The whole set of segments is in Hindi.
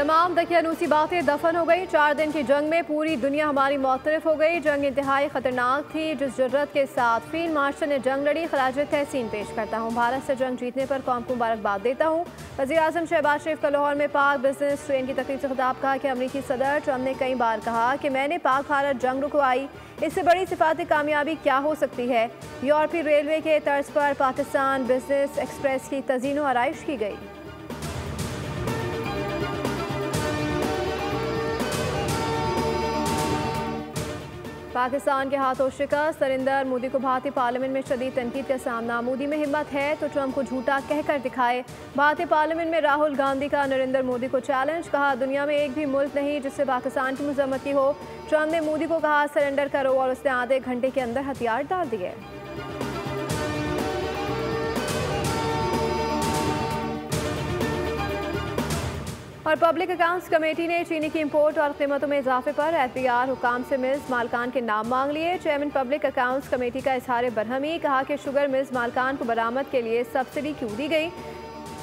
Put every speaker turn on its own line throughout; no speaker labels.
तमाम दकियानूसी बातें दफन हो गई। 4 दिन की जंग में पूरी दुनिया हमारी मुतरफ हो गई। जंग इंतहाई खतरनाक थी। जिस जुर्रत के साथ फील्ड मार्शल ने जंग लड़ी, खराज तहसीन पेश करता हूँ। भारत से जंग जीतने पर कौम को मुबारकबाद देता हूँ। वज़ीर आज़म शहबाज शरीफ का लाहौर में पाक बिजनेस ट्रेन की तकरीब से खिताब। कहा कि अमरीकी सदर ट्रंप ने कई बार कहा कि मैंने पाक भारत जंग रुकवाई, इससे बड़ी सिफाती कामयाबी क्या हो सकती है। यूरोपीय रेलवे के तर्ज पर पाकिस्तान बिजनेस एक्सप्रेस की तज़ीनो आराइश की गई। पाकिस्तान के हाथों शिकस्त। नरेंद्र मोदी को भारतीय पार्लियामेंट में शदीद तनकीद का सामना। मोदी में हिम्मत है तो ट्रंप को झूठा कहकर दिखाए। भारतीय पार्लियामेंट में राहुल गांधी का नरेंद्र मोदी को चैलेंज। कहा दुनिया में एक भी मुल्क नहीं जिससे पाकिस्तान की मजम्मत की हो। ट्रंप ने मोदी को कहा सरेंडर करो और उसने आधे घंटे के अंदर हथियार डाल दिए। और पब्लिक अकाउंट्स कमेटी ने चीनी की इंपोर्ट और कीमतों में इजाफे पर एफबीआर हुकाम से मिल्स मालकान के नाम मांग लिए। चेयरमैन पब्लिक अकाउंट्स कमेटी का इजहार बरहमी। कहा कि शुगर मिल्स मालकान को बरामद के लिए सब्सिडी क्यों दी गई।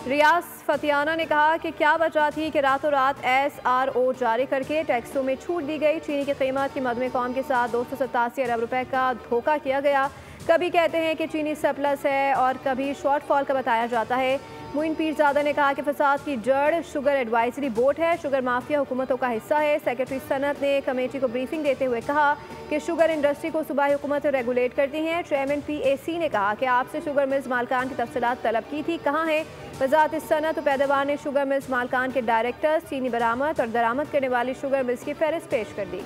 रियाज फतियाना ने कहा कि क्या वजह थी कि रातों रात SRO जारी करके टैक्सों में छूट दी गई। चीनी की कीमत की मदमे कौम के साथ 287 अरब रुपए का धोखा किया गया। कभी कहते हैं कि चीनी सरप्लस है और कभी शॉर्टफॉल का बताया जाता है। मोइन पीरजादा ने कहा कि फसाद की जड़ शुगर एडवाइजरी बोर्ड है। शुगर माफिया हुकूमतों का हिस्सा है। सेक्रेटरी सनत ने कमेटी को ब्रीफिंग देते हुए कहा कि शुगर इंडस्ट्री को सूबाई हुकूमतें रेगुलेट करती हैं। चेयरमैन PAC ने कहा कि आपसे शुगर मिल्स मालकान की तफसीलात तलब की थी, कहाँ है। वजारत सनत और पैदावार ने शुगर मिल्स मालकान के डायरेक्टर्स, चीनी बरामद और दरामद करने वाली शुगर मिल्स की फहरिस्त पेश कर दी।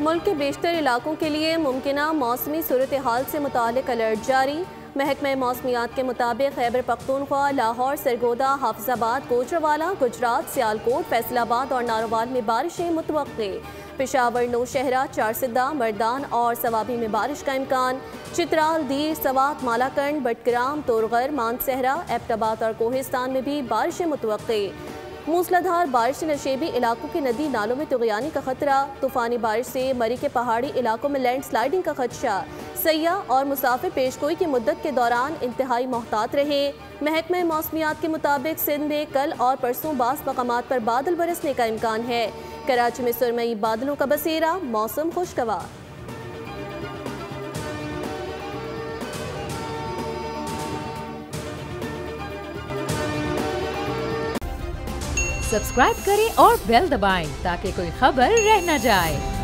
मुल्क के बेशतर इलाकों के लिए मुमकिना मौसमी सूरत हाल से मुतालिक अलर्ट जारी। महकमा मौसमियात के मुताबिक खैबर पख्तूनख्वा, लाहौर, सरगोदा, हाफिजाबाद, कोचरवाला, गुजरात, सियालकोट, फैसलाबाद और नारोवाल में बारिशें मुतवक्के। पेशावर, नौशहरा, चारसिद्दा, मर्दान और सवाबी में बारिश का इम्कान। चित्राल, दीर, सवात, मालाकंड, बटग्राम, तोरगर, मानसहरा, एबटाबाद और कोहिस्तान में भी बारिशें मुतवक्के। मूसलाधार बारिश से नशेबी इलाकों के नदी नालों में तुग़यानी का खतरा। तूफानी बारिश से मरी के पहाड़ी इलाकों में लैंडस्लाइडिंग का खदशा। सयाह और मुसाफिर पेशगोई की मुद्दत के दौरान इंतहाई मोहतात रहे। महकमा मौसमियात के मुताबिक सिंध में कल और परसों बास मकामात पर बादल बरसने का इम्कान है। कराची में सुरमई बादलों का बसेरा, मौसम खुशगवार।
सब्सक्राइब करें और बेल दबाएं ताकि कोई खबर रह न जाए।